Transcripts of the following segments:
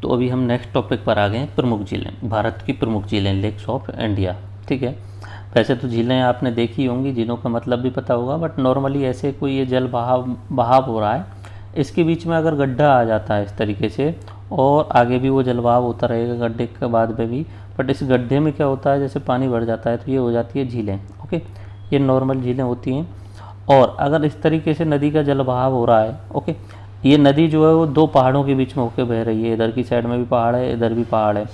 तो अभी हम नेक्स्ट टॉपिक पर आ गए हैं, प्रमुख झीलें, भारत की प्रमुख झीलें, लेक्स ऑफ इंडिया। ठीक है, वैसे तो झीलें आपने देखी होंगी, झीलों का मतलब भी पता होगा, बट नॉर्मली ऐसे कोई ये जल बहाव हो रहा है, इसके बीच में अगर गड्ढा आ जाता है इस तरीके से, और आगे भी वो जल बहाव होता रहेगा गड्ढे के बाद में भी, बट इस गड्ढे में क्या होता है, जैसे पानी बढ़ जाता है तो ये हो जाती है झीलें। ओके, ये नॉर्मल झीलें होती हैं। और अगर इस तरीके से नदी का जल बहाव हो रहा है, ओके, ये नदी जो है वो दो पहाड़ों के बीच में होकर बह रही है, इधर की साइड में भी पहाड़ है, इधर भी पहाड़ है।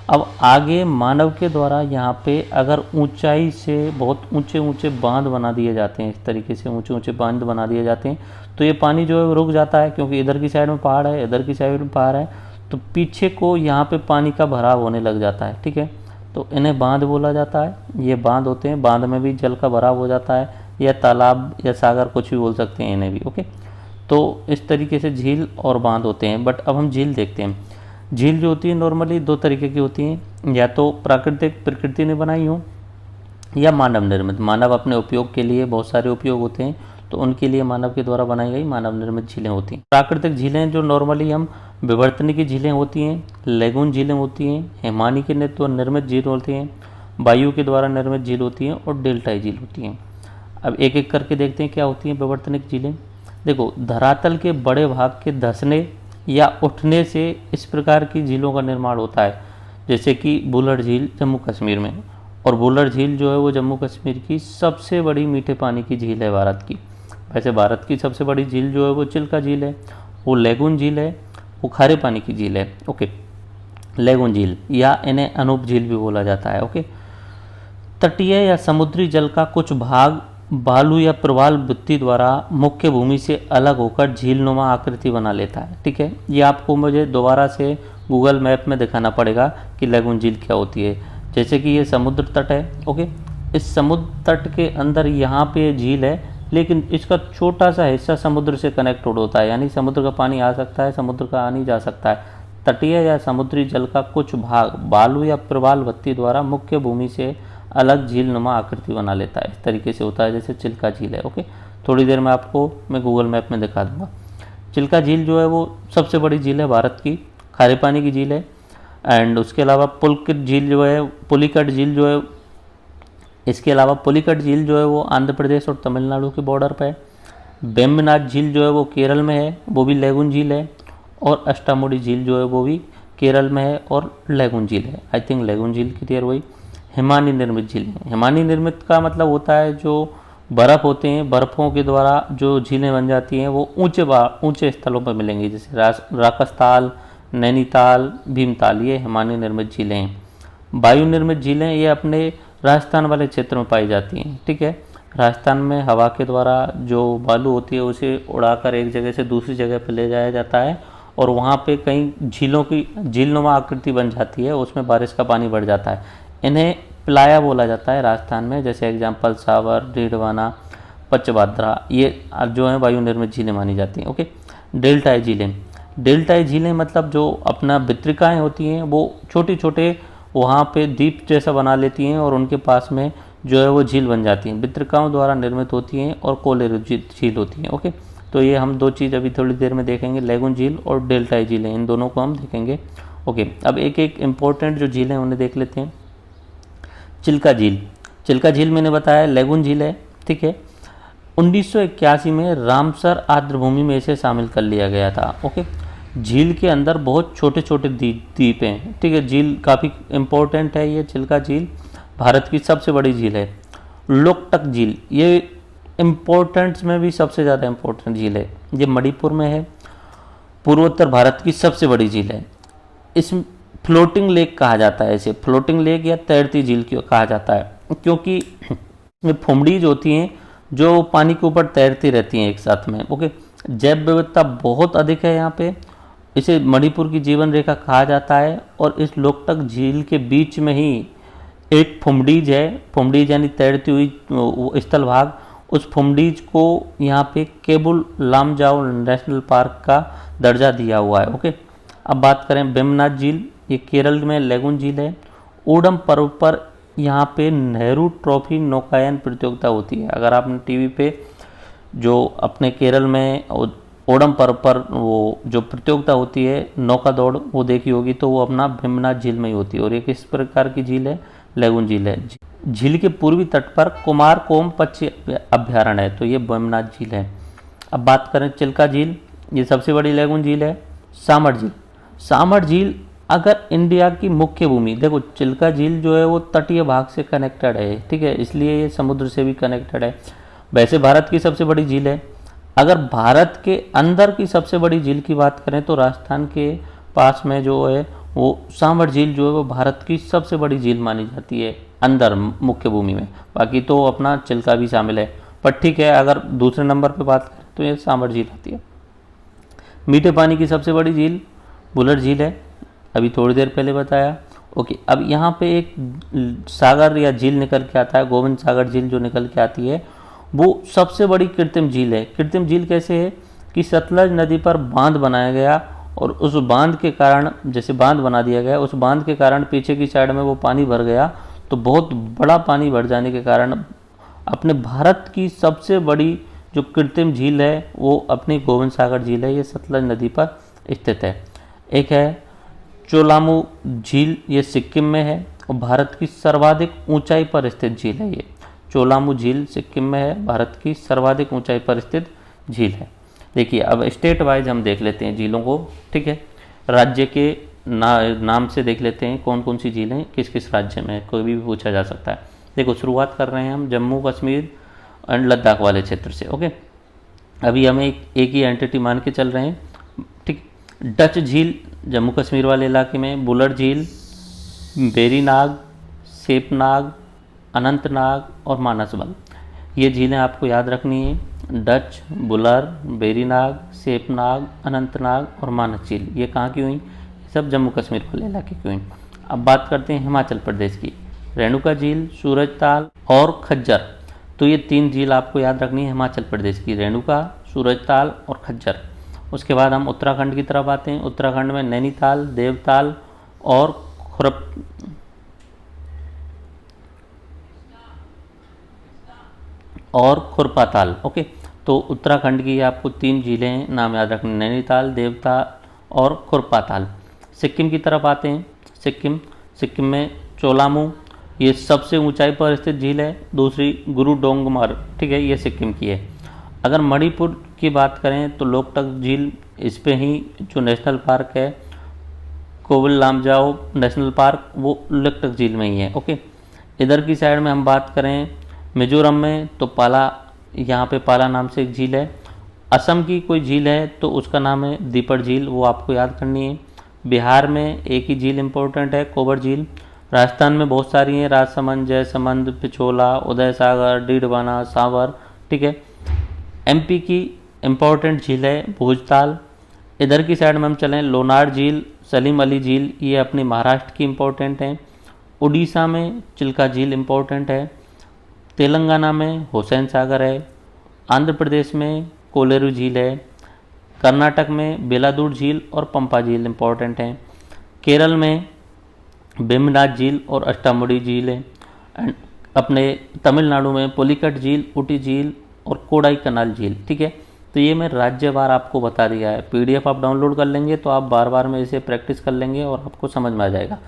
अब आगे मानव के द्वारा यहाँ पे अगर ऊंचाई से बहुत ऊंचे ऊंचे बांध बना दिए जाते हैं, इस तरीके से ऊंचे ऊंचे बांध बना दिए जाते हैं, तो ये पानी जो है वो रुक जाता है, क्योंकि इधर की साइड में पहाड़ है, इधर की साइड में पहाड़ है, तो पीछे को यहाँ पे पानी का भराव होने लग जाता है। ठीक है, तो इन्हें बांध बोला जाता है। ये बांध होते हैं, बांध में भी जल का भराव हो जाता है, या तालाब या सागर कुछ भी बोल सकते हैं इन्हें भी। ओके, तो इस तरीके से झील और बांध होते हैं। बट अब हम झील देखते हैं। झील जो होती है नॉर्मली दो तरीके की होती हैं, या तो प्राकृतिक, प्रकृति ने बनाई हो, या मानव निर्मित। मानव अपने उपयोग के लिए, बहुत सारे उपयोग होते हैं, तो उनके लिए मानव के द्वारा बनाई गई मानव निर्मित झीलें होती हैं। प्राकृतिक झीलें जो नॉर्मली हम विवर्तनी की झीलें होती हैं, लेगून झीलें होती हैं, हिमानी के निर्मित झील होती हैं, वायु के द्वारा निर्मित झील होती हैं, और डेल्टाई झील होती हैं। अब एक एक करके देखते हैं क्या होती हैं विवर्तनिक झीलें। देखो, धरातल के बड़े भाग के धंसने या उठने से इस प्रकार की झीलों का निर्माण होता है, जैसे कि बुलर झील जम्मू कश्मीर में। और बुलर झील जो है वो जम्मू कश्मीर की सबसे बड़ी मीठे पानी की झील है भारत की। वैसे भारत की सबसे बड़ी झील जो है वो चिल्का झील है, वो लेगून झील है, वो खारे पानी की झील है। ओके, लेगून झील, या इन्हें अनूप झील भी बोला जाता है। ओके, तटीय या समुद्री जल का कुछ भाग बालू या प्रवाल भित्ति द्वारा मुख्य भूमि से अलग होकर झीलनुमा आकृति बना लेता है। ठीक है, ये आपको मुझे दोबारा से गूगल मैप में दिखाना पड़ेगा कि लेगून झील क्या होती है। जैसे कि ये समुद्र तट है, ओके, इस समुद्र तट के अंदर यहाँ पे झील है, लेकिन इसका छोटा सा हिस्सा समुद्र से कनेक्टेड होता है, यानी समुद्र का पानी आ सकता है, समुद्र का आ नहीं जा सकता है। तटीय या समुद्री जल का कुछ भाग बालू या प्रवाल भित्ति द्वारा मुख्य भूमि से अलग झीलनुमा आकृति बना लेता है। इस तरीके से होता है, जैसे चिल्का झील है। ओके, थोड़ी देर में आपको मैं गूगल मैप में दिखा दूंगा। चिल्का झील जो है वो सबसे बड़ी झील है भारत की, खारे पानी की झील है। एंड उसके अलावा पुलिकट झील जो है, पुलिकट झील जो है, इसके अलावा पुलिकट झील जो है वो आंध्र प्रदेश और तमिलनाडु के बॉर्डर पर है। वेम्बनाड झील जो है वो केरल में है, वो भी लेगून झील है। और अष्टामुडी झील जो है वो भी केरल में है और लेगून झील है। आई थिंक लेगून झील क्लियर हुई। हिमानी निर्मित झीलें, हिमानी निर्मित का मतलब होता है जो बर्फ़ होते हैं, बर्फ़ों के द्वारा जो झीलें बन जाती हैं वो ऊंचे स्थलों पर मिलेंगी, जैसे राकसताल, नैनीताल, भीमताल, ये हिमानी निर्मित झीलें हैं। वायु निर्मित झीलें ये अपने राजस्थान वाले क्षेत्र में पाई जाती हैं। ठीक है, राजस्थान में हवा के द्वारा जो बालू होती है उसे उड़ाकर एक जगह से दूसरी जगह पर ले जाया जाता है, और वहाँ पे कई झीलों की झीलनुमा आकृति बन जाती है, उसमें बारिश का पानी बढ़ जाता है। इन्हें प्लाया बोला जाता है राजस्थान में, जैसे एग्जाम्पल सावर, डीडवाना, पचभाद्रा, ये जो है वायु निर्मित झीलें मानी जाती हैं। ओके, डेल्टाई झीलें, डेल्टाई झीलें मतलब जो अपना वितरिकाएँ होती हैं वो छोटे छोटे वहाँ पे द्वीप जैसा बना लेती हैं, और उनके पास में जो है वो झील बन जाती हैं, वितरिकाओं द्वारा निर्मित होती हैं, और कोलेरू झील होती हैं। ओके, तो ये हम दो चीज़ अभी थोड़ी देर में देखेंगे, लेगून झील और डेल्टाई झीलें, इन दोनों को हम देखेंगे। ओके, अब एक एक इम्पोर्टेंट जो झीलें उन्हें देख लेते हैं। चिल्का झील, चिल्का झील मैंने बताया लेगून झील है। ठीक है, 1981 में रामसर आर्द्रभूमि में इसे शामिल कर लिया गया था। ओके, झील के अंदर बहुत छोटे छोटे द्वीप हैं। ठीक है, झील काफ़ी इम्पोर्टेंट है। ये चिल्का झील भारत की सबसे बड़ी झील है। लोकटक झील, ये इम्पोर्टेंट्स में भी सबसे ज़्यादा इम्पोर्टेंट झील है। ये मणिपुर में है, पूर्वोत्तर भारत की सबसे बड़ी झील है। इस फ्लोटिंग लेक कहा जाता है इसे, फ्लोटिंग लेक या तैरती झील क्यों कहा जाता है, क्योंकि इसमें फुमड़ीज होती हैं जो पानी के ऊपर तैरती रहती हैं एक साथ में। ओके, जैव विविधता बहुत अधिक है यहाँ पे, इसे मणिपुर की जीवन रेखा कहा जाता है। और इस लोकटक झील के बीच में ही एक फुमड़ीज है, फुमड़ीज यानी तैरती हुई स्थल भाग, उस फुमड़ीज को यहाँ पे केबुल लामजाओ नेशनल पार्क का दर्जा दिया हुआ है। ओके, अब बात करें वेम्बनाड झील, ये केरल में लेगून झील है। ओडम पर्व पर यहाँ पे नेहरू ट्रॉफी नौकायन प्रतियोगिता होती है। अगर आपने टीवी पे जो अपने केरल में ओडम पर्व पर वो जो प्रतियोगिता होती है नौका दौड़, वो देखी होगी, तो वो अपना भीमनाथ झील में ही होती है। और ये किस प्रकार की झील है? लैगून झील है। झील के पूर्वी तट पर कुमारकोम पक्षी अभ्यारण्य है, तो ये भीमनाथ झील है। अब बात करें चिल्का झील, ये सबसे बड़ी लैगून झील है। सामर झील, सामर झील अगर इंडिया की मुख्य भूमि, देखो चिल्का झील जो है वो तटीय भाग से कनेक्टेड है, ठीक है, इसलिए ये समुद्र से भी कनेक्टेड है। वैसे भारत की सबसे बड़ी झील है। अगर भारत के अंदर की सबसे बड़ी झील की बात करें तो राजस्थान के पास में जो है वो सामर झील जो है वो भारत की सबसे बड़ी झील मानी जाती है अंदर मुख्य भूमि में। बाकी तो अपना चिल्का भी शामिल है, पर ठीक है, अगर दूसरे नंबर पे बात करें तो ये सामर झील आती है। मीठे पानी की सबसे बड़ी झील बुलर झील है, अभी थोड़ी देर पहले बताया। ओके, अब यहाँ पे एक सागर या झील निकल के आता है, गोविंद सागर झील जो निकल के आती है वो सबसे बड़ी कृत्रिम झील है। कृत्रिम झील कैसे है कि सतलज नदी पर बांध बनाया गया और उस बांध के कारण, जैसे बांध बना दिया गया, उस बांध के कारण पीछे की साइड में वो पानी भर गया, तो बहुत बड़ा पानी भर जाने के कारण अपने भारत की सबसे बड़ी जो कृत्रिम झील है वो अपनी गोविंद सागर झील है, ये सतलज नदी पर स्थित है। एक है चोलामू झील, ये सिक्किम में है और भारत की सर्वाधिक ऊंचाई पर स्थित झील है। ये चोलामू झील सिक्किम में है, भारत की सर्वाधिक ऊंचाई पर स्थित झील है। देखिए अब स्टेट वाइज हम देख लेते हैं झीलों को, ठीक है, राज्य के नाम से देख लेते हैं कौन कौन सी झीलें किस किस राज्य में, कोई भी पूछा जा सकता है। देखो शुरुआत कर रहे हैं हम जम्मू कश्मीर एंड लद्दाख वाले क्षेत्र से। ओके, अभी हमें एक ही एंटिटी मान के चल रहे हैं, ठीक। डच झील जम्मू कश्मीर वाले इलाके में, बुलर झील, बेरीनाग, सेपनाग, अनंतनाग और मानसबल, ये झीलें आपको याद रखनी है। डच, बुलर, बेरीनाग, सेपनाग, अनंतनाग और मानस झील, ये कहाँ की हुई? सब जम्मू कश्मीर वाले इलाके की हुई। अब बात करते हैं हिमाचल प्रदेश की, रेणुका झील, सूरजताल और खज्जर, तो ये 3 झील आपको याद रखनी है हिमाचल प्रदेश की, रेणुका, सूरजताल और खज्जर। उसके बाद हम उत्तराखंड की तरफ आते हैं। उत्तराखंड में नैनीताल, देवताल और खुरपाताल। ओके, तो उत्तराखंड की आपको 3 झीलें नाम याद रखनी, नैनीताल, देवताल और खुरपाताल। सिक्किम की तरफ आते हैं। सिक्किम में चोलामू, ये सबसे ऊंचाई पर स्थित झील है। दूसरी गुरु डोंगमार, ठीक है, ये सिक्किम की है। अगर मणिपुर की बात करें तो लोकटक झील, इस पे ही जो नेशनल पार्क है कोविल लामजाओ नेशनल पार्क, वो लोकटक झील में ही है। ओके, इधर की साइड में हम बात करें मिजोरम में तो पाला, यहाँ पे पाला नाम से एक झील है। असम की कोई झील है तो उसका नाम है दीपड़ झील, वो आपको याद करनी है। बिहार में एक ही झील इम्पोर्टेंट है, कोबर झील। राजस्थान में बहुत सारी हैं, राजसमंद, जयसमंद, पिछोला, उदय सागर, डीडवाना, सांवर, ठीक है। एमपी की इम्पोर्टेंट झील है भोजताल। इधर की साइड में हम चलें, लोनार झील, सलीम अली झील, ये अपनी महाराष्ट्र की इम्पोर्टेंट है। उड़ीसा में चिल्का झील इम्पोर्टेंट है। तेलंगाना में हुसैन सागर है। आंध्र प्रदेश में कोलेरू झील है। कर्नाटक में बेलादूर झील और पंपा झील इम्पोर्टेंट हैं। केरल में बेमनाथ झील और अष्टामुडी झील है। एंड अपने तमिलनाडु में पुलिकट झील, ऊटी झील और कोडाई कनाल झील, ठीक है। तो ये मैं राज्यवार आपको बता दिया है। पीडीएफ आप डाउनलोड कर लेंगे तो आप बार बार में इसे प्रैक्टिस कर लेंगे और आपको समझ में आ जाएगा।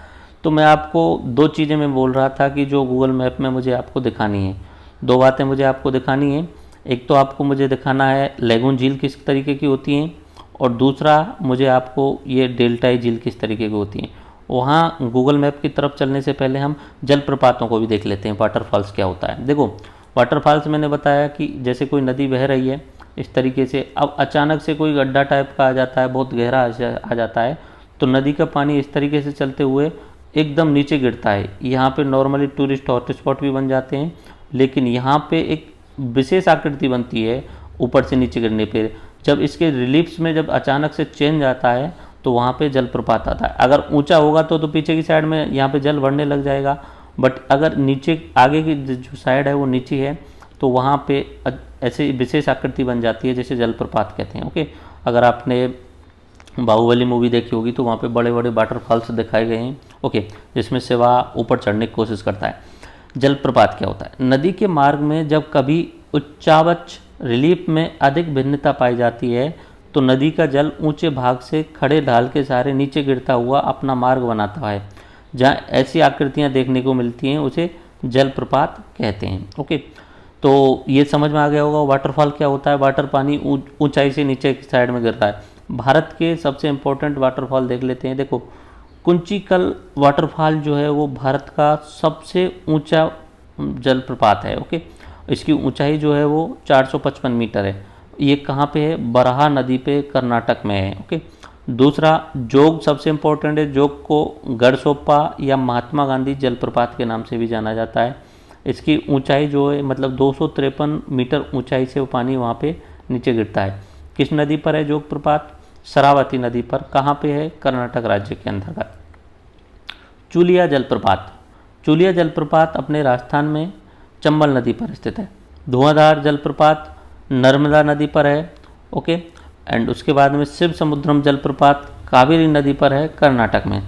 तो मैं आपको 2 चीज़ें मैं बोल रहा था कि जो गूगल मैप में मुझे आपको दिखानी है, 2 बातें मुझे आपको दिखानी है। एक तो आपको मुझे दिखाना है लैगून झील किस तरीके की होती हैं, और दूसरा मुझे आपको ये डेल्टाई झील किस तरीके की होती हैं। वहाँ गूगल मैप की तरफ चलने से पहले हम जलप्रपातों को भी देख लेते हैं, वाटरफॉल्स क्या होता है। देखो वाटरफॉल्स मैंने बताया कि जैसे कोई नदी बह रही है इस तरीके से, अब अचानक से कोई गड्ढा टाइप का आ जाता है, बहुत गहरा आ जाता है, तो नदी का पानी इस तरीके से चलते हुए एकदम नीचे गिरता है। यहाँ पे नॉर्मली टूरिस्ट हॉटस्पॉट भी बन जाते हैं, लेकिन यहाँ पे एक विशेष आकृति बनती है ऊपर से नीचे गिरने पे। जब इसके रिलीफ्स में जब अचानक से चेंज आता है तो वहाँ पे जलप्रपात आता है। अगर ऊंचा होगा तो पीछे की साइड में यहाँ पे जल बढ़ने लग जाएगा, बट अगर नीचे आगे की जो साइड है वो नीचे है तो वहाँ पे ऐसे विशेष आकृति बन जाती है जिसे जलप्रपात कहते हैं। ओके, अगर आपने बाहुबली मूवी देखी होगी तो वहाँ पे बड़े बड़े वाटरफॉल्स दिखाए गए हैं। ओके, जिसमें शिवा ऊपर चढ़ने की कोशिश करता है। जलप्रपात क्या होता है? नदी के मार्ग में जब कभी उच्चावच रिलीफ में अधिक भिन्नता पाई जाती है तो नदी का जल ऊंचे भाग से खड़े ढाल के सहारे नीचे गिरता हुआ अपना मार्ग बनाता है। जहाँ ऐसी आकृतियाँ देखने को मिलती हैं उसे जलप्रपात कहते हैं। ओके, तो ये समझ में आ गया होगा वाटरफॉल क्या होता है। वाटर पानी ऊंचाई से नीचे की साइड में गिरता है। भारत के सबसे इम्पोर्टेंट वाटरफॉल देख लेते हैं। देखो, कुंचिकल वाटरफॉल जो है वो भारत का सबसे ऊंचा जलप्रपात है। ओके, इसकी ऊंचाई जो है वो 455 मीटर है। ये कहाँ पे है? बराहा नदी पे, कर्नाटक में है। ओके, दूसरा जोग सबसे इम्पोर्टेंट है। जोग को गढ़सोप्पा या महात्मा गांधी जलप्रपात के नाम से भी जाना जाता है। इसकी ऊंचाई जो है मतलब 253 मीटर ऊंचाई से वो पानी वहाँ पे नीचे गिरता है। किस नदी पर है जोग प्रपात? शरावती नदी पर। कहाँ पे है? कर्नाटक राज्य के अंतर्गत। चूलिया जलप्रपात। चूलिया जलप्रपात अपने राजस्थान में चंबल नदी पर स्थित है। धुआंधार जलप्रपात नर्मदा नदी पर है। ओके, एंड उसके बाद में शिव समुद्रम जलप्रपात कावेरी नदी पर है, कर्नाटक में।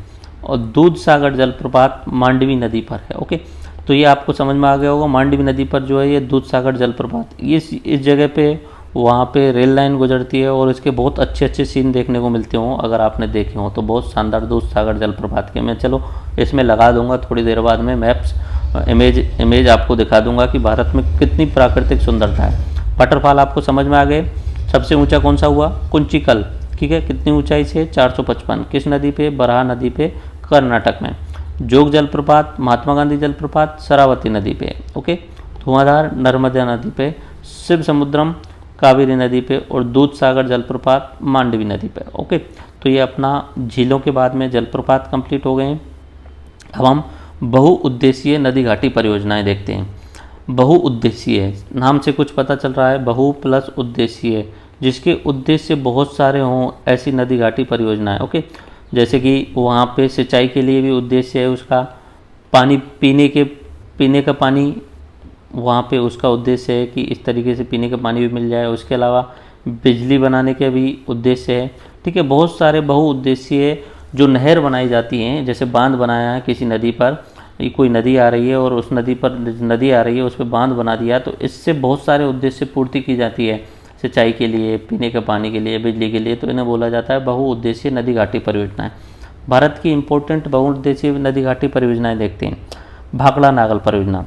और दूध सागर जलप्रपात मांडवी नदी पर है। ओके, तो ये आपको समझ में आ गया होगा। मांडवी नदी पर जो है ये दूध सागर जलप्रपात, इस जगह पे वहाँ पे रेल लाइन गुजरती है और इसके बहुत अच्छे अच्छे सीन देखने को मिलते हों। अगर आपने देखे हों तो बहुत शानदार दूध सागर जलप्रपात के। मैं चलो इसमें लगा दूंगा थोड़ी देर बाद में मैप्स, इमेज आपको दिखा दूंगा कि भारत में कितनी प्राकृतिक सुंदरता है। वाटरफॉल आपको समझ में आ गए। सबसे ऊंचा कौन सा हुआ? कुंचिकल। ठीक है, कितनी ऊंचाई से? 455। किस नदी पे? बराहा नदी पे, कर्नाटक में। जोग जलप्रपात महात्मा गांधी जलप्रपात शरावती नदी पे। ओके, धुआंधार नर्मदा नदी पे, शिव समुद्रम कावेरी नदी पे, और दूध सागर जलप्रपात मांडवी नदी पे। ओके, तो ये अपना झीलों के बाद में जलप्रपात कंप्लीट हो गए हैं। अब हम बहुउद्देशीय नदी घाटी परियोजनाएं देखते हैं। बहुउद्देशीय नाम से कुछ पता चल रहा है, बहु प्लस उद्देशीय, जिसके उद्देश्य बहुत सारे हों, ऐसी नदी घाटी परियोजनाएं। ओके, जैसे कि वहाँ पे सिंचाई के लिए भी उद्देश्य है उसका, पानी पीने का पानी वहाँ पे उसका उद्देश्य है कि इस तरीके से पीने का पानी भी मिल जाए। उसके अलावा बिजली बनाने के भी उद्देश्य है। ठीक है, बहुत सारे बहुउद्देशीय जो नहर बनाई जाती हैं, जैसे बांध बनाया है किसी नदी पर, कोई नदी आ रही है और उस नदी पर नदी आ रही है उस पर बांध बना दिया, तो इससे बहुत सारे उद्देश्य पूर्ति की जाती है, सिंचाई के लिए, पीने के पानी के लिए, बिजली के लिए। तो इन्हें बोला जाता है बहुउद्देशीय नदी घाटी परियोजनाएं। भारत की इंपॉर्टेंट बहुउद्देशीय नदी घाटी परियोजनाएं देखते हैं। भाखड़ा नागल परियोजना।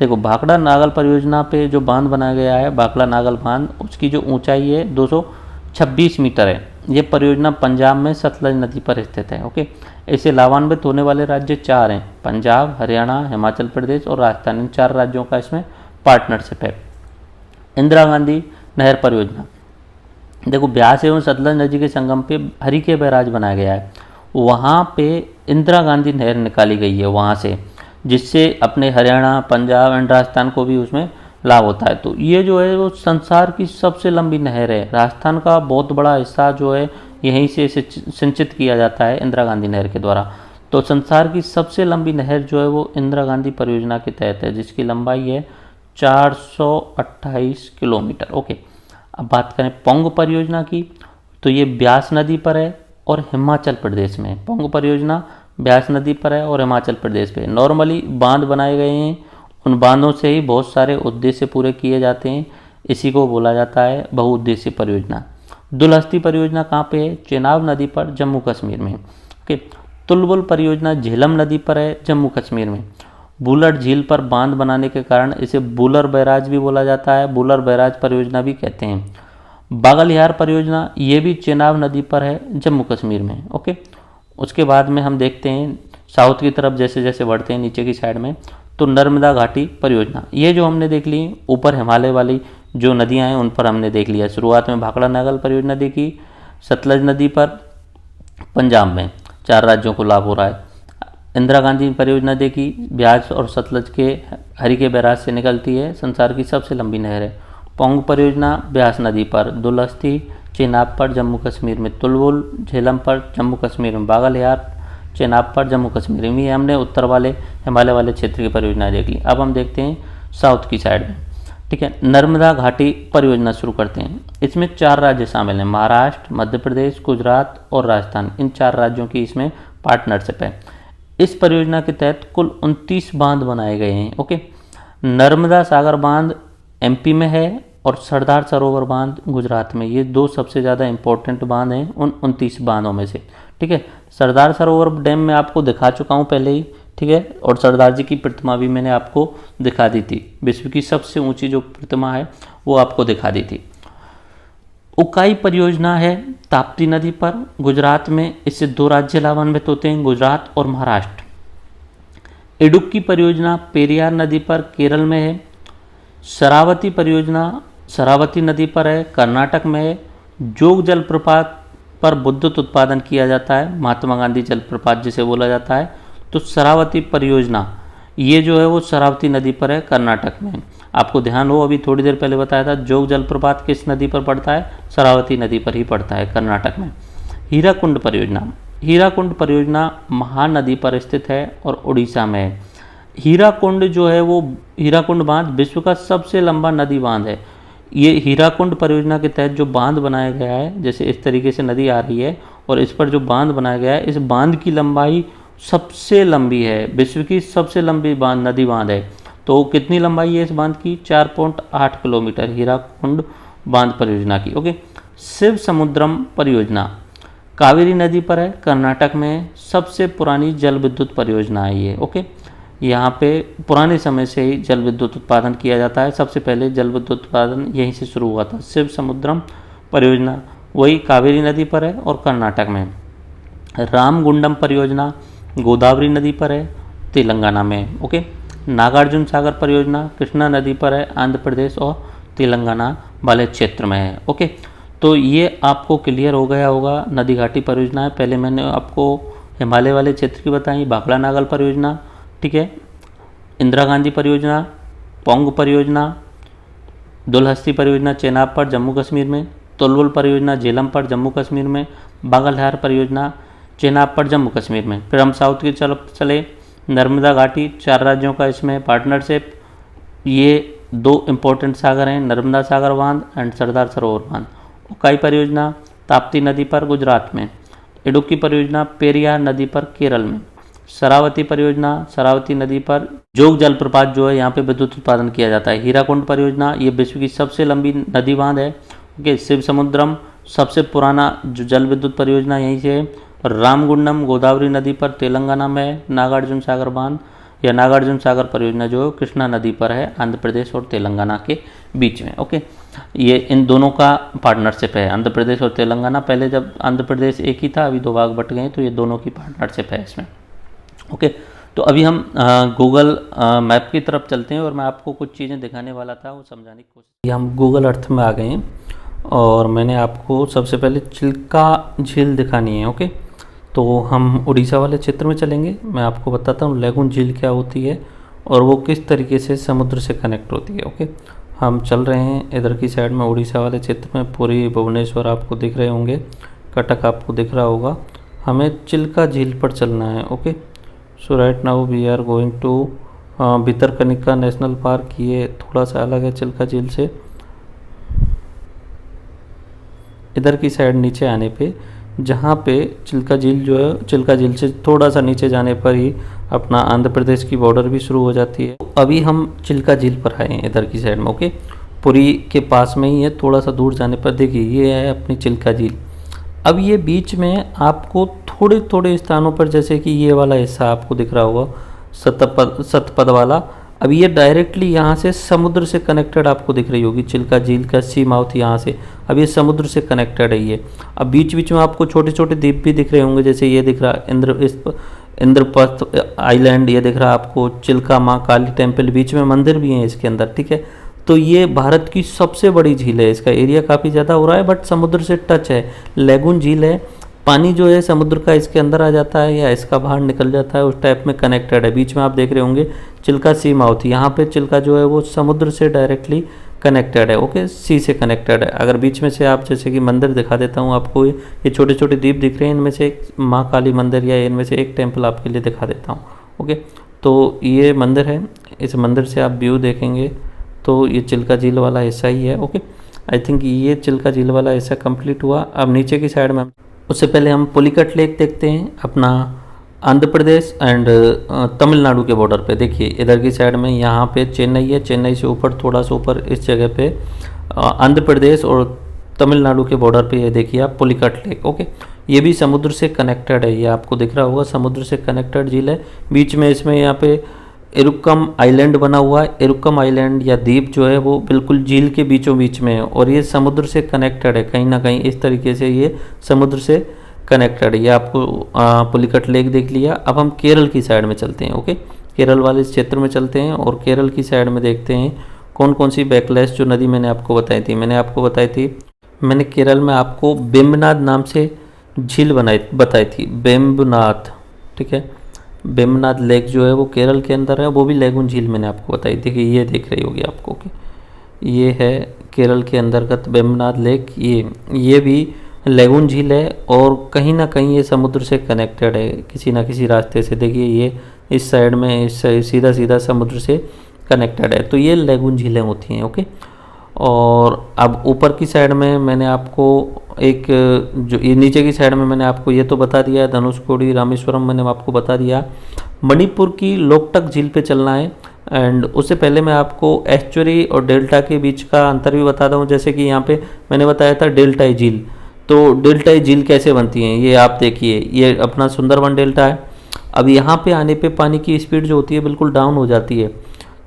देखो, भाखड़ा नागल परियोजना पे जो बांध बनाया गया है, भाखड़ा नागल बांध, उसकी जो ऊंचाई है 226 मीटर है। ये परियोजना पंजाब में सतलज नदी पर स्थित है। ओके, इसे लाभान्वित होने वाले राज्य 4 हैं, पंजाब, हरियाणा, हिमाचल प्रदेश और राजस्थान। इन 4 राज्यों का इसमें पार्टनरशिप है। इंदिरा गांधी नहर परियोजना। देखो, ब्यास एवं सतलज नदी के संगम पे हरिके बैराज बनाया गया है। वहाँ पे इंदिरा गांधी नहर निकाली गई है वहाँ से, जिससे अपने हरियाणा, पंजाब एंड राजस्थान को भी उसमें लाभ होता है। तो ये जो है वो संसार की सबसे लंबी नहर है। राजस्थान का बहुत बड़ा हिस्सा जो है यहीं से सिंचित किया जाता है इंदिरा गांधी नहर के द्वारा। तो संसार की सबसे लंबी नहर जो है वो इंदिरा गांधी परियोजना के तहत है, जिसकी लंबाई है 428 किलोमीटर। ओके, अब बात करें पोंग परियोजना की, तो ये ब्यास नदी पर है और हिमाचल प्रदेश में। पोंग परियोजना ब्यास नदी पर है और हिमाचल प्रदेश पे। नॉर्मली बांध बनाए गए हैं, उन बांधों से ही बहुत सारे उद्देश्य पूरे किए जाते हैं। इसी को बोला जाता है बहुउद्देशीय परियोजना। दुलहस्ती परियोजना कहाँ पे है? चेनाब नदी पर, जम्मू कश्मीर में। ओके, तुलबुल परियोजना झेलम नदी पर है, जम्मू कश्मीर में। बुलर झील पर बांध बनाने के कारण इसे बुलर बैराज भी बोला जाता है, बुलर बैराज परियोजना भी कहते हैं। बागलिहार परियोजना, ये भी चेनाब नदी पर है, जम्मू कश्मीर में। ओके, उसके बाद में हम देखते हैं साउथ की तरफ जैसे जैसे बढ़ते हैं नीचे की साइड में, तो नर्मदा घाटी परियोजना। ये जो हमने देख ली ऊपर हिमालय वाली जो नदियां हैं उन पर हमने देख लिया। शुरुआत में भाखड़ा नागल परियोजना देखी, सतलज नदी पर पंजाब में 4 राज्यों को लाभ हो रहा है। इंदिरा गांधी परियोजना देखी, ब्यास और सतलज के हरिके बैराज से निकलती है, संसार की सबसे लंबी नहर है। पोंग परियोजना ब्यास नदी पर, दुलहस्ती चेनाब पर, जम्मू कश्मीर में। तुलबुल झेलम पर, जम्मू कश्मीर में। बागलिहार चेनाब पर, जम्मू कश्मीर में। हमने उत्तर वाले हिमालय वाले क्षेत्र की परियोजनाएं देख ली। अब हम देखते हैं साउथ की साइड में। ठीक है, नर्मदा घाटी परियोजना शुरू करते हैं। इसमें 4 राज्य शामिल हैं, महाराष्ट्र, मध्य प्रदेश, गुजरात और राजस्थान। इन 4 राज्यों की इसमें पार्टनरशिप है। इस परियोजना के तहत कुल 29 बांध बनाए गए हैं। ओके, नर्मदा सागर बांध एमपी में है और सरदार सरोवर बांध गुजरात में। ये दो सबसे ज़्यादा इम्पोर्टेंट बांध हैं उन 29 बांधों में से। ठीक है, सरदार सरोवर डैम में आपको दिखा चुका हूँ पहले ही। ठीक है, और सरदार जी की प्रतिमा भी मैंने आपको दिखा दी थी। विश्व की सबसे ऊंची जो प्रतिमा है वो आपको दिखा दी थी। उकाई परियोजना है ताप्ती नदी पर गुजरात में। इससे 2 राज्य लाभान्वित होते हैं, गुजरात और महाराष्ट्र। इडुक्की परियोजना पेरियार नदी पर केरल में है। शरावती परियोजना शरावती नदी पर है, कर्नाटक में है। जोग जलप्रपात पर विद्युत उत्पादन किया जाता है, महात्मा गांधी जलप्रपात जिसे बोला जाता है। तो शरावती परियोजना ये जो है वो शरावती नदी पर है, कर्नाटक में। आपको ध्यान हो, अभी थोड़ी देर पहले बताया था जोग जलप्रपात किस नदी पर पड़ता है, शरावती नदी पर ही पड़ता है, कर्नाटक में। हीराकुंड परियोजना, हीराकुंड परियोजना महानदी पर स्थित है और उड़ीसा में है। हीराकुंड जो है वो हीराकुंड बांध विश्व का सबसे लंबा नदी बांध है। ये हीराकुंड परियोजना के तहत जो बांध बनाया गया है, जैसे इस तरीके से नदी आ रही है और इस पर जो बांध बनाया गया है, इस बांध की लंबाई सबसे लंबी है, विश्व की सबसे लंबी बांध नदी बांध है। तो कितनी लंबाई है इस बांध की? 4.8 किलोमीटर हीराकुंड बांध परियोजना की। ओके, शिव समुद्रम परियोजना कावेरी नदी पर है, कर्नाटक में। सबसे पुरानी जल विद्युत परियोजना है ये। ओके, यहाँ पे पुराने समय से ही जल विद्युत उत्पादन किया जाता है। सबसे पहले जल विद्युत उत्पादन यहीं से शुरू हुआ था। शिव समुद्रम परियोजना वही कावेरी नदी पर है और कर्नाटक में। रामगुंडम परियोजना गोदावरी नदी पर है, तेलंगाना में। ओके, नागार्जुन सागर परियोजना कृष्णा नदी पर है, आंध्र प्रदेश और तेलंगाना वाले क्षेत्र में है। ओके, तो ये आपको क्लियर हो गया होगा। नदी घाटी परियोजना है, पहले मैंने आपको हिमालय वाले क्षेत्र की बताई, भाखड़ा नागल परियोजना। ठीक है, इंदिरा गांधी परियोजना, पोंग परियोजना, दुलहस्ती परियोजना चेनाब पर जम्मू कश्मीर में, तुलवुल परियोजना झेलम पर जम्मू कश्मीर में, बागलहार परियोजना चेनाब पर जम्मू कश्मीर में। फिर हम साउथ की तरफ चले, नर्मदा घाटी 4 राज्यों का इसमें पार्टनरशिप। ये 2 इम्पोर्टेंट सागर हैं, नर्मदा सागर बांध एंड सरदार सरोवर बांध। उकाई परियोजना ताप्ती नदी पर गुजरात में। इडुक्की परियोजना पेरियार नदी पर केरल में। शरावती परियोजना शरावती नदी पर जोग जलप्रपात जो है यहाँ पे विद्युत उत्पादन किया जाता है। हीराकुंड परियोजना ये विश्व की सबसे लंबी नदी बांध है। ओके, शिव समुद्रम सबसे पुराना जो जल विद्युत परियोजना यहीं से है। रामगुंडम गोदावरी नदी पर तेलंगाना में है। नागार्जुन सागर बांध या नागार्जुन सागर परियोजना जो कृष्णा नदी पर है, आंध्र प्रदेश और तेलंगाना के बीच में। ओके, ये इन दोनों का पार्टनरशिप है, आंध्र प्रदेश और तेलंगाना। पहले जब आंध्र प्रदेश एक ही था, अभी 2 भाग बट गए, तो ये दोनों की पार्टनरशिप है इसमें। ओके, तो अभी हम गूगल मैप की तरफ चलते हैं और मैं आपको कुछ चीज़ें दिखाने वाला था, वो समझाने की कोशिश। हम गूगल अर्थ में आ गए हैं और मैंने आपको सबसे पहले चिल्का झील दिखानी है। ओके, तो हम उड़ीसा वाले क्षेत्र में चलेंगे। मैं आपको बताता हूँ लेगुन झील क्या होती है और वो किस तरीके से समुद्र से कनेक्ट होती है। ओके, हम चल रहे हैं इधर की साइड में, उड़ीसा वाले क्षेत्र में। पुरी भुवनेश्वर आपको दिख रहे होंगे, कटक आपको दिख रहा होगा। हमें चिल्का झील पर चलना है। Okay, so right now we are going to Bhitarkanika national park. ये थोड़ा सा अलग है चिल्का झील से। इधर की साइड नीचे आने पे, जहाँ पे चिल्का झील जो है, चिल्का झील से थोड़ा सा नीचे जाने पर ही अपना आंध्र प्रदेश की बॉर्डर भी शुरू हो जाती है। अभी हम चिल्का झील पर आए हैं इधर की साइड में। ओके, पुरी के पास में ही है, थोड़ा सा दूर जाने पर देखिए ये है अपनी चिल्का झील। अब ये बीच में आपको थोड़े थोड़े स्थानों पर, जैसे कि ये वाला हिस्सा आपको दिख रहा होगा सतपद वाला, अब ये डायरेक्टली यहाँ से समुद्र से कनेक्टेड आपको दिख रही होगी। चिल्का झील का सी माउथ यहाँ से, अब ये समुद्र से कनेक्टेड है ये। अब बीच बीच में आपको छोटे छोटे द्वीप भी दिख रहे होंगे, जैसे ये दिख रहा इंद्रप्रस्थ आइलैंड, ये दिख रहा आपको चिल्का माँ काली टेम्पल, बीच में मंदिर भी हैं इसके अंदर। ठीक है, तो ये भारत की सबसे बड़ी झील है। इसका एरिया काफ़ी ज़्यादा हो रहा है बट समुद्र से टच है। लेगुन झील है, पानी जो है समुद्र का इसके अंदर आ जाता है या इसका बाहर निकल जाता है, उस टाइप में कनेक्टेड है। बीच में आप देख रहे होंगे चिल्का सी माउथ, यहाँ पे चिल्का जो है वो समुद्र से डायरेक्टली कनेक्टेड है। ओके, सी से कनेक्टेड है। अगर बीच में से आप, जैसे कि मंदिर दिखा देता हूँ आपको, ये छोटे छोटे द्वीप दिख रहे हैं, इनमें से एक माँ काली मंदिर या इनमें से एक टेम्पल आपके लिए दिखा देता हूँ। ओके, तो ये मंदिर है, इस मंदिर से आप व्यू देखेंगे तो ये चिल्का झील वाला हिस्सा ही है। ओके, आई थिंक ये चिल्का झील वाला हिस्सा कंप्लीट हुआ। अब नीचे की साइड में, उससे पहले हम पुलिकट लेक देखते हैं, अपना आंध्र प्रदेश एंड तमिलनाडु के बॉर्डर पे। देखिए इधर की साइड में यहाँ पे चेन्नई है, चेन्नई से ऊपर थोड़ा सा ऊपर इस जगह पे आंध्र प्रदेश और तमिलनाडु के बॉर्डर पे ये देखिए आप पुलिकट लेक। ओके, ये भी समुद्र से कनेक्टेड है, ये आपको दिख रहा होगा समुद्र से कनेक्टेड झील है। बीच में इसमें यहाँ पे इरुक्कम आइलैंड बना हुआ है। इरुक्कम आइलैंड या द्वीप जो है वो बिल्कुल झील के बीचों बीच में है और ये समुद्र से कनेक्टेड है, कहीं ना कहीं इस तरीके से ये समुद्र से कनेक्टेड है। ये आपको पुलिकट लेक देख लिया। अब हम केरल की साइड में चलते हैं। ओके, केरल वाले क्षेत्र में चलते हैं और केरल की साइड में देखते हैं कौन कौन सी बैकलैश जो नदी मैंने आपको बताई थी। मैंने केरल में आपको बेम्बनाद नाम से झील बताई थी, बेम्बनाद। ठीक है, बेम्बनाद लेक जो है वो केरल के अंदर है, वो भी लेगुन झील मैंने आपको बताई थी कि ये देख रही होगी आपको। ओके, ये है केरल के अंतर्गत बेम्बनाद लेक। ये भी लेगुन झील है और कहीं ना कहीं ये समुद्र से कनेक्टेड है किसी ना किसी रास्ते से। देखिए ये इस साइड में सीधा सीधा समुद्र से कनेक्टेड है, तो ये लेगुन झीलें होती हैं। ओके, और अब ऊपर की साइड में मैंने आपको एक जो ये नीचे की साइड में मैंने आपको ये तो बता दिया है, धनुषकोडी रामेश्वरम मैंने आपको बता दिया। मणिपुर की लोकटक झील पे चलना है एंड उससे पहले मैं आपको एस्चुरी और डेल्टा के बीच का अंतर भी बता दूँ। जैसे कि यहाँ पे मैंने बताया था डेल्टाई झील, तो डेल्टाई झील कैसे बनती हैं ये आप देखिए। ये अपना सुंदरवन डेल्टा है। अब यहाँ पे आने पे पानी की स्पीड जो होती है बिल्कुल डाउन हो जाती है,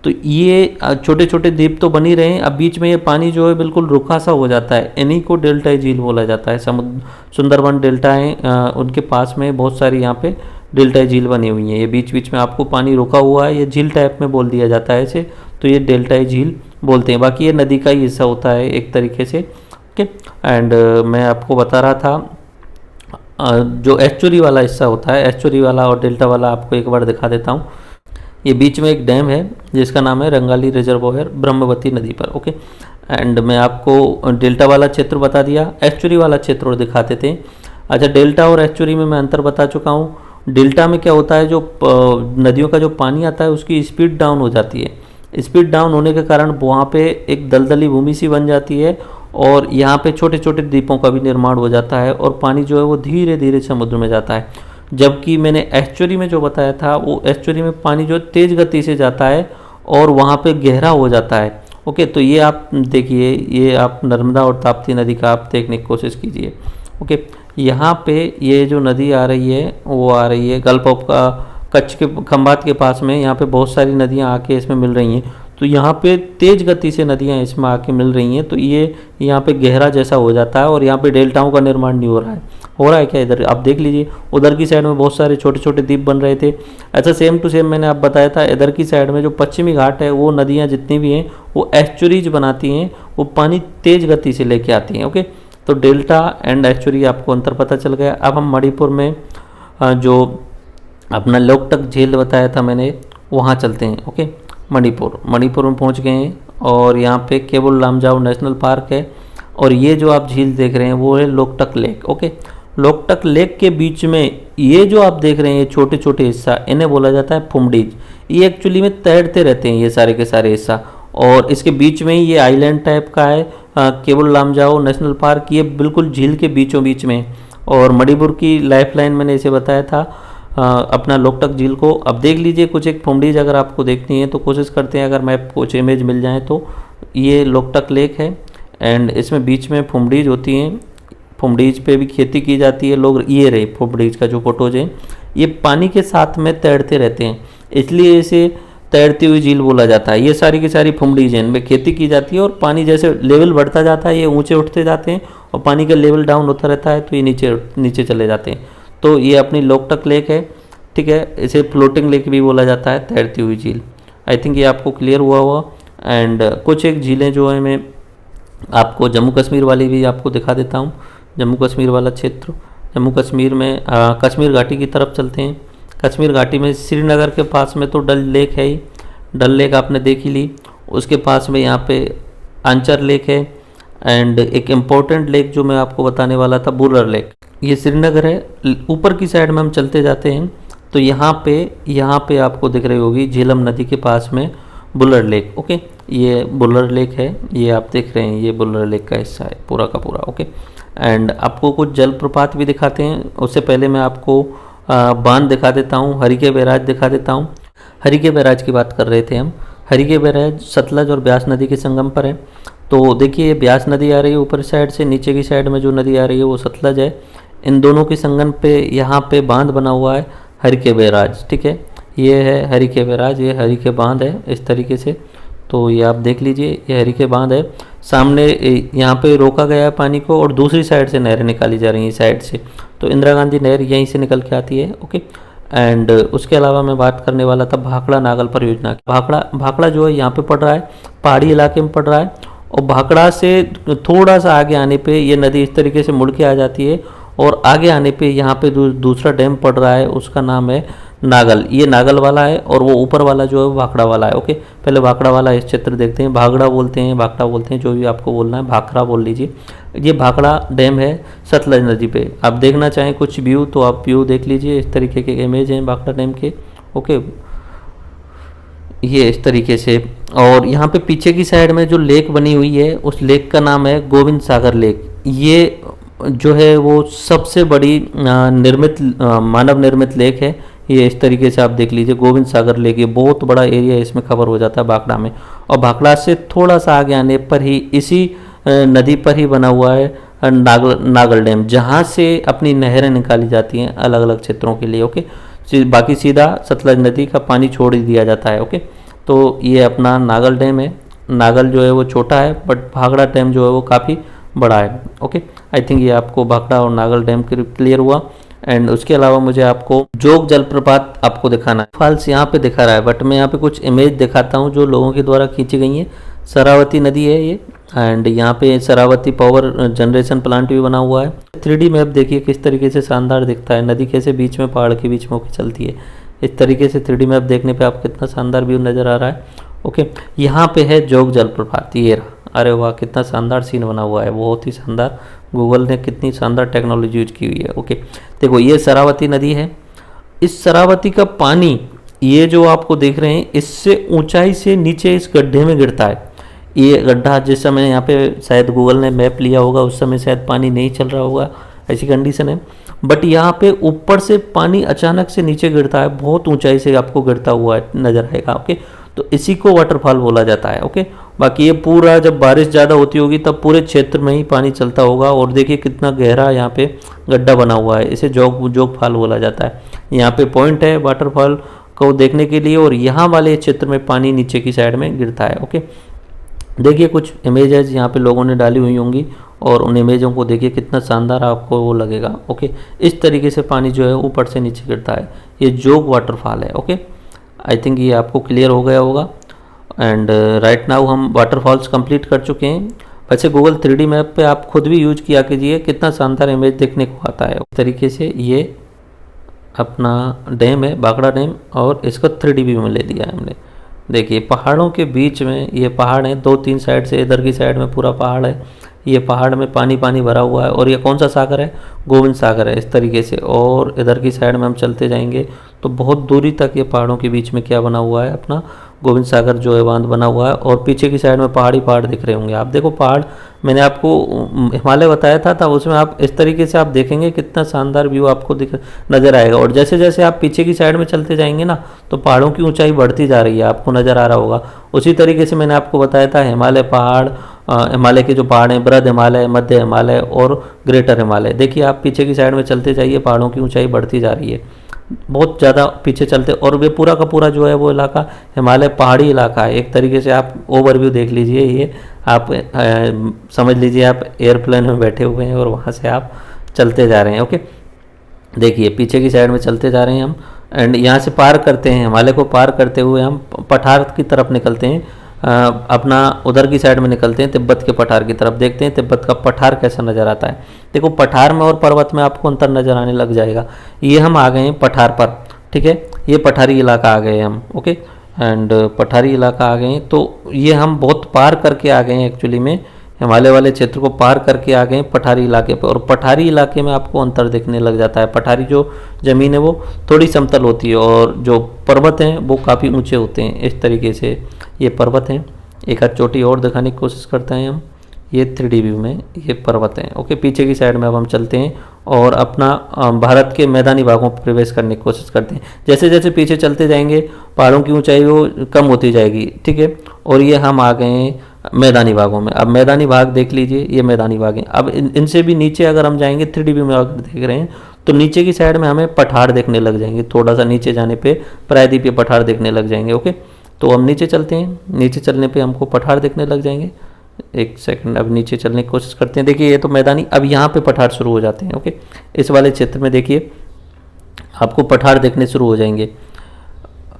तो ये छोटे छोटे द्वीप तो बन ही रहे हैं, अब बीच में ये पानी जो है बिल्कुल रुखा सा हो जाता है, इन्हीं को डेल्टाई झील बोला जाता है। सुंदरवन डेल्टा है, उनके पास में बहुत सारी यहाँ पे डेल्टाई झील बनी हुई है। ये बीच बीच में आपको पानी रुका हुआ है, ये झील टाइप में बोल दिया जाता है इसे, तो ये डेल्टाई झील बोलते हैं। बाकी ये नदी का ही हिस्सा होता है एक तरीके से। ओके, एंड मैं आपको बता रहा था जो एस्चुरी वाला हिस्सा होता है, एस्चुरी वाला और डेल्टा वाला आपको एक बार दिखा देता हूँ। ये बीच में एक डैम है जिसका नाम है रंगाली रिजर्वोयर ब्रह्मवती नदी पर। ओके, एंड मैं आपको डेल्टा वाला क्षेत्र बता दिया, एस्चुरी वाला क्षेत्र और दिखा देते हैं। अच्छा, डेल्टा और एस्चुरी में मैं अंतर बता चुका हूँ। डेल्टा में क्या होता है, जो नदियों का जो पानी आता है उसकी स्पीड डाउन हो जाती है। स्पीड डाउन होने के कारण वहाँ पे एक दलदली भूमि सी बन जाती है और यहाँ पे छोटे छोटे द्वीपों का भी निर्माण हो जाता है और पानी जो है वो धीरे धीरे समुद्र में जाता है। जबकि मैंने एस्चुरी में जो बताया था, वो एस्चुरी में पानी जो तेज़ गति से जाता है और वहाँ पे गहरा हो जाता है। ओके, तो ये आप देखिए, ये आप नर्मदा और ताप्ती नदी का आप देखने की कोशिश कीजिए। ओके, यहाँ पे ये जो नदी आ रही है वो आ रही है गल्फ ऑफ कच्छ के खंबात के पास में। यहाँ पे बहुत सारी नदियाँ आके इसमें मिल रही हैं, तो यहाँ पे तेज़ गति से नदियाँ इसमें आके मिल रही हैं, तो ये यहाँ पे गहरा जैसा हो जाता है और यहाँ पे डेल्टाओं का निर्माण नहीं हो रहा है क्या इधर आप देख लीजिए। उधर की साइड में बहुत सारे छोटे छोटे द्वीप बन रहे थे। ऐसा सेम टू सेम मैंने आप बताया था, इधर की साइड में जो पश्चिमी घाट है वो नदियाँ जितनी भी हैं वो एस्चुरीज बनाती हैं, वो पानी तेज़ गति से लेके आती हैं। ओके, तो डेल्टा एंड एस्चुरी आपको अंतर पता चल गया। अब हम मणिपुर में जो अपना लोकटक झील बताया था मैंने, वहाँ चलते हैं। ओके, मणिपुर में पहुँच गए हैं और यहाँ पे केबुल लामजाओ नेशनल पार्क है और ये जो आप झील देख रहे हैं वो है Loktak lake. Okay, Loktak lake के बीच में ये जो आप देख रहे हैं ये छोटे छोटे हिस्सा, इन्हें बोला जाता है फुमडीज। ये एक्चुअली में तैरते रहते हैं ये सारे के सारे हिस्सा, और इसके बीच में ही ये आइलैंड टाइप का है केबुल लामजाओ नेशनल पार्क, ये बिल्कुल झील के बीचों बीच में। और मणिपुर की लाइफलाइन मैंने इसे बताया था अपना लोकटक झील को। अब देख लीजिए कुछ एक फुमडीज अगर आपको देखनी है तो कोशिश करते हैं, अगर मैप कुछ इमेज मिल जाए तो। ये लोकटक लेक है एंड इसमें बीच में फुमडीज होती हैं, फुमडीज पे भी खेती की जाती है लोग। ये रहे फुमडीज का जो फोटोज हैं, ये पानी के साथ में तैरते रहते हैं, इसलिए इसे तैरती हुई झील बोला जाता है। ये सारी की सारी फुमडीज हैं, इनमें खेती की जाती है और पानी जैसे लेवल बढ़ता जाता है ये ऊंचे उठते जाते हैं और पानी का लेवल डाउन होता रहता है तो ये नीचे नीचे चले जाते हैं। तो ये अपनी लोकटक लेक है। ठीक है, इसे फ्लोटिंग लेक भी बोला जाता है, तैरती हुई झील। आई थिंक ये आपको क्लियर हुआ होगा। एंड कुछ एक झीलें जो है मैं आपको जम्मू कश्मीर वाली भी आपको दिखा देता हूँ। जम्मू कश्मीर वाला क्षेत्र, जम्मू कश्मीर में कश्मीर घाटी की तरफ चलते हैं। कश्मीर घाटी में श्रीनगर के पास में तो डल लेक है ही, डल लेक आपने देख ही ली। उसके पास में यहाँ पे आंचर लेक है एंड एक इम्पोर्टेंट लेक जो मैं आपको बताने वाला था बुलर लेक, ये श्रीनगर है। ऊपर की साइड में हम चलते जाते हैं तो यहाँ पे आपको दिख रही होगी झेलम नदी के पास में बुलर लेक। ओके, ये बुलर लेक है, ये आप देख रहे हैं, ये बुलर लेक का हिस्सा है पूरा का पूरा। ओके, एंड आपको कुछ जलप्रपात भी दिखाते हैं। उससे पहले मैं आपको बांध दिखा देता हूँ, हरिके बैराज दिखा देता हूँ। हरिके बैराज की बात कर रहे थे हम। हरिके बैराज सतलज और ब्यास नदी के संगम पर है। तो देखिए ये ब्यास नदी आ रही है ऊपर साइड से, नीचे की साइड में जो नदी आ रही है वो सतलज है। इन दोनों के संगम पे यहाँ पे बांध बना हुआ है हरिके बैराज, ठीक है। ये है हरिके बैराज, ये हरिके बांध है इस तरीके से। तो ये आप देख लीजिए, ये हरिके बांध है। सामने यहाँ पे रोका गया है पानी को, और दूसरी साइड से नहरें निकाली जा रही हैं साइड से। तो इंदिरा गांधी नहर यहीं से निकल के आती है, ओके। एंड उसके अलावा मैं बात करने वाला था भाखड़ा नागल परियोजना की। भाखड़ा जो है यहाँ पे पड़ रहा है, पहाड़ी इलाके में पड़ रहा है। और भाखड़ा से थोड़ा सा आगे आने पे ये नदी इस तरीके से मुड़ के आ जाती है, और आगे आने पे यहाँ पे दूसरा डैम पड़ रहा है, उसका नाम है नागल। ये नागल वाला है, और वो ऊपर वाला जो है वो भाखड़ा वाला है, ओके। पहले भाखड़ा वाला इस चित्र देखते हैं। भाखड़ा बोलते हैं, भाखड़ा बोलते हैं, जो भी आपको बोलना है, भाखड़ा बोल लीजिए। ये भाखड़ा डैम है सतलज नदी पे। आप देखना चाहें कुछ व्यू तो आप व्यू देख लीजिए, इस तरीके के इमेज हैं भाखड़ा डैम के, ओके। ये इस तरीके से। और यहाँ पे पीछे की साइड में जो लेक बनी हुई है, उस लेक का नाम है गोविंद सागर लेक। ये जो है वो सबसे बड़ी मानव निर्मित लेक है। ये इस तरीके से आप देख लीजिए, गोविंद सागर लेक, ये बहुत बड़ा एरिया इसमें कवर हो जाता है भाखड़ा में। और भाखड़ा से थोड़ा सा आगे आने पर ही इसी नदी पर ही बना हुआ है नागल डैम, जहाँ से अपनी नहरें निकाली जाती हैं अलग अलग क्षेत्रों के लिए, ओके। बाकी सीधा सतलज नदी का पानी छोड़ ही दिया जाता है, ओके। तो ये अपना नागल डैम है। नागल जो है वो छोटा है, बट भाखड़ा डैम जो है वो काफ़ी बड़ा है, ओके। आई थिंक ये आपको भाखड़ा और नागल डैम क्लियर हुआ। एंड उसके अलावा मुझे आपको जोग जलप्रपात आपको दिखाना है। फॉल्स यहाँ पे दिखा रहा है, बट मैं यहाँ पे कुछ इमेज दिखाता हूँ जो लोगों के द्वारा खींची गई हैं। शरावती नदी है ये, एंड यहाँ पे शरावती पावर जनरेशन प्लांट भी बना हुआ है। 3D मैप देखिए किस तरीके से शानदार दिखता है, नदी कैसे बीच में पहाड़ के बीच में होकर चलती है। इस तरीके से 3D मैप देखने पे आपको कितना शानदार व्यू नज़र आ रहा है, ओके। यहाँ पे है जोग जलप्रपात, ये रहा। अरे वाह, कितना शानदार सीन बना हुआ है, बहुत ही शानदार। गूगल ने कितनी शानदार टेक्नोलॉजी यूज की हुई है, ओके। देखो ये शरावती नदी है। इस शरावती का पानी, ये जो आपको देख रहे हैं, इससे ऊंचाई से नीचे इस गड्ढे में गिरता है। ये गड्ढा जिस समय यहाँ पे शायद गूगल ने मैप लिया होगा, उस समय शायद पानी नहीं चल रहा होगा, ऐसी कंडीशन है। बट यहाँ पे ऊपर से पानी अचानक से नीचे गिरता है, बहुत ऊंचाई से आपको गिरता हुआ नजर आएगा, ओके। तो इसी को वाटरफॉल बोला जाता है, ओके। बाकी ये पूरा जब बारिश ज़्यादा होती होगी तब पूरे क्षेत्र में ही पानी चलता होगा। और देखिए कितना गहरा यहाँ पे गड्ढा बना हुआ है, इसे जोग फॉल बोला जाता है। यहाँ पे पॉइंट है वाटरफॉल को देखने के लिए, और यहाँ वाले क्षेत्र में पानी नीचे की साइड में गिरता है, ओके। देखिए कुछ इमेजेस यहाँ पे लोगों ने डाली हुई होंगी, और उन इमेजों को देखिए कितना शानदार आपको वो लगेगा, ओके। इस तरीके से पानी जो है ऊपर से नीचे गिरता है, ये जोग वाटरफॉल है, ओके। आई थिंक ये आपको क्लियर हो गया होगा। एंड राइट नाउ हम वाटरफॉल्स कंप्लीट कर चुके हैं। वैसे गूगल 3D मैप पे आप खुद भी यूज किया कीजिए, कितना शानदार इमेज देखने को आता है। इस तरीके से ये अपना डैम है, भाखड़ा डैम, और इसको 3D व्यू में ले लिया है हमने। देखिए पहाड़ों के बीच में ये पहाड़ है, 2-3 साइड से, इधर की साइड में पूरा पहाड़ है। ये पहाड़ में पानी पानी भरा हुआ है, और ये कौन सा सागर है, गोविंद सागर है, इस तरीके से। और इधर की साइड में हम चलते जाएंगे तो बहुत दूरी तक ये पहाड़ों के बीच में क्या बना हुआ है, अपना गोविंद सागर जो है बांध बना हुआ है। और पीछे की साइड में पहाड़ दिख रहे होंगे आप। देखो पहाड़, मैंने आपको हिमालय बताया था, तब उसमें आप इस तरीके से आप देखेंगे कितना शानदार व्यू आपको नज़र आएगा। और जैसे जैसे आप पीछे की साइड में चलते जाएंगे ना, तो पहाड़ों की ऊंचाई बढ़ती जा रही है, आपको नज़र आ रहा होगा। उसी तरीके से मैंने आपको बताया था हिमालय पहाड़, हिमालय के जो पहाड़ हैं, बृहद हिमालय, मध्य हिमालय और ग्रेटर हिमालय। देखिए आप पीछे की साइड में चलते जाइए, पहाड़ों की ऊंचाई बढ़ती जा रही है, बहुत ज़्यादा पीछे चलते। और वे पूरा का पूरा जो है वो इलाका हिमालय पहाड़ी इलाका है। एक तरीके से आप ओवरव्यू देख लीजिए, ये आप समझ लीजिए आप एयरप्लेन में बैठे हुए हैं और वहाँ से आप चलते जा रहे हैं, ओके। देखिए पीछे की साइड में चलते जा रहे हैं हम, एंड यहाँ से पार करते हैं, हिमालय को पार करते हुए हम पठार की तरफ निकलते हैं। अपना उधर की साइड में निकलते हैं, तिब्बत के पठार की तरफ। देखते हैं तिब्बत का पठार कैसा नज़र आता है। देखो पठार में और पर्वत में आपको अंतर नज़र आने लग जाएगा। ये हम आ गए हैं पठार पर, ठीक है, ये पठारी इलाका आ गए हम, ओके। एंड पठारी इलाका आ गए हैं, तो ये हम बहुत पार करके आ गए हैं, एक्चुअली में हिमालय वाले क्षेत्र को पार करके आ गए हैं पठारी इलाके पर। और पठारी इलाके में आपको अंतर दिखने लग जाता है। पठारी जो ज़मीन है वो थोड़ी समतल होती है, और जो पर्वत हैं वो काफ़ी ऊंचे होते हैं। इस तरीके से ये पर्वत हैं। एक आध चोटी और दिखाने की कोशिश करते हैं हम। ये 3D व्यू में ये पर्वत हैं, ओके। पीछे की साइड में अब हम चलते हैं और अपना भारत के मैदानी भागों पर प्रवेश करने की कोशिश करते हैं। जैसे जैसे पीछे चलते जाएंगे पहाड़ों की ऊंचाई वो कम होती जाएगी, ठीक है। और ये हम आ गए हैं मैदानी भागों में। अब मैदानी भाग देख लीजिए, ये मैदानी भाग हैं। अब इनसे भी नीचे अगर हम जाएंगे 3D व्यू में अगर देख रहे हैं तो नीचे की साइड में हमें पठार देखने लग जाएंगे, थोड़ा सा नीचे जाने पे प्रायद्वीपीय पठार देखने लग जाएंगे। ओके, तो हम नीचे चलते हैं, नीचे चलने पे हमको पठार देखने लग जाएंगे। एक सेकंड, अब नीचे चलने की कोशिश करते हैं। देखिए ये तो मैदानी, अब यहाँ पे पठार शुरू हो जाते हैं। ओके, इस वाले क्षेत्र में देखिए आपको पठार देखने शुरू हो जाएंगे।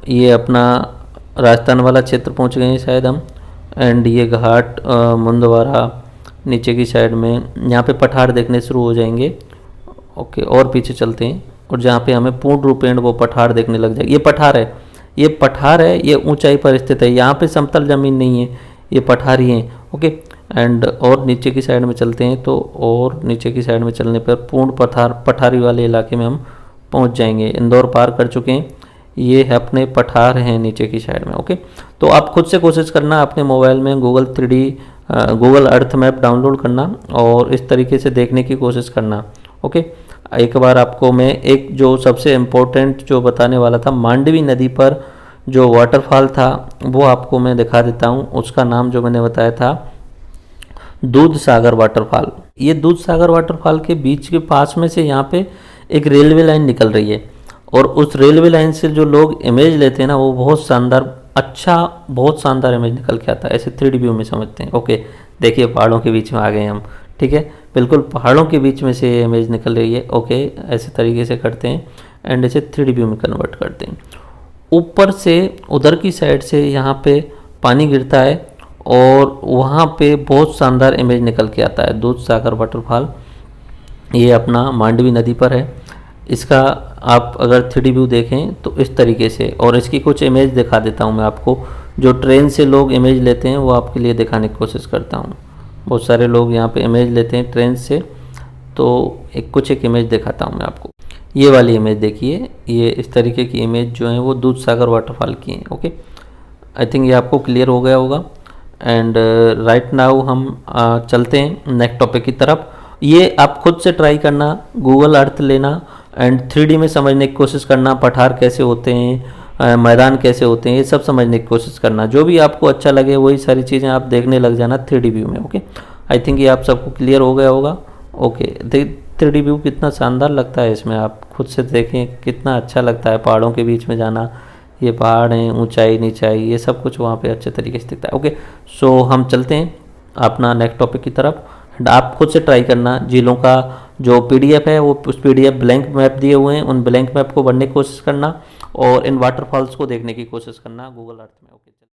ये अपना राजस्थान वाला क्षेत्र पहुँच गए हैं शायद हम, एंड ये घाट मुंदवारा नीचे की साइड में, यहाँ पे पठार देखने शुरू हो जाएंगे। ओके, और पीछे चलते हैं और जहाँ पे हमें पूर्ण रूपेण वो पठार देखने लग जाएगी। ये पठार है, ये पठार है, ये ऊंचाई पर स्थित है, यहाँ पे समतल जमीन नहीं है, ये पठार ही है। ओके, एंड और नीचे की साइड में चलते हैं तो और नीचे की साइड में चलने पर पूर्ण पठारी वाले इलाके में हम पहुँच जाएंगे। इंदौर पार कर चुके हैं, ये है अपने पठार हैं नीचे की साइड में। ओके, तो आप खुद से कोशिश करना अपने मोबाइल में गूगल अर्थ मैप डाउनलोड करना और इस तरीके से देखने की कोशिश करना। ओके, एक बार आपको मैं एक जो सबसे इम्पोर्टेंट जो बताने वाला था, मांडवी नदी पर जो वाटरफॉल था वो आपको मैं दिखा देता हूँ। उसका नाम जो मैंने बताया था दूध सागर वाटरफॉल। ये दूध सागर वाटरफॉल के बीच के पास में से यहाँ पे एक रेलवे लाइन निकल रही है और उस रेलवे लाइन से जो लोग इमेज लेते हैं ना वो बहुत शानदार, बहुत शानदार इमेज निकल के आता है, ऐसे 3D व्यू में समझते हैं। ओके, देखिए पहाड़ों के बीच में आ गए हम, ठीक है, बिल्कुल पहाड़ों के बीच में से ये इमेज निकल रही है। ओके, ऐसे तरीके से करते हैं एंड इसे 3D व्यू में कन्वर्ट करते हैं। ऊपर से उधर की साइड से यहाँ पे पानी गिरता है और वहाँ पे बहुत शानदार इमेज निकल के आता है। दूध सागर वाटरफॉल ये अपना मांडवी नदी पर है। इसका आप अगर 3D व्यू देखें तो इस तरीके से, और इसकी कुछ इमेज दिखा देता हूँ मैं आपको, जो ट्रेन से लोग इमेज लेते हैं वो आपके लिए दिखाने की कोशिश करता हूँ। बहुत सारे लोग यहाँ पे इमेज लेते हैं ट्रेन से, तो एक इमेज दिखाता हूँ मैं आपको। ये वाली इमेज देखिए, ये इस तरीके की इमेज जो है वो दूध सागर वाटरफॉल की है। ओके, आई थिंक ये आपको क्लियर हो गया होगा। एंड राइट नाउ हम चलते हैं नेक्स्ट टॉपिक की तरफ। ये आप खुद से ट्राई करना, गूगल अर्थ लेना एंड 3D में समझने की कोशिश करना, पठार कैसे होते हैं, मैदान कैसे होते हैं, ये सब समझने की कोशिश करना। जो भी आपको अच्छा लगे वही सारी चीज़ें आप देखने लग जाना 3D व्यू में। ओके, आई थिंक ये आप सबको क्लियर हो गया होगा। ओके, 3D व्यू कितना शानदार लगता है, इसमें आप खुद से देखें कितना अच्छा लगता है। पहाड़ों के बीच में जाना, ये पहाड़ हैं, ऊंचाई नीचाई, ये सब कुछ वहाँ पे अच्छे तरीके से दिखता है। ओके, सो हम चलते हैं अपना नेक्स्ट टॉपिक की तरफ। आप खुद से ट्राई करना, झीलों का जो PDF है वो उस PDF ब्लैंक मैप दिए हुए हैं, उन ब्लैंक मैप को भरने की कोशिश करना और इन वाटरफॉल्स को देखने की कोशिश करना गूगल अर्थ में।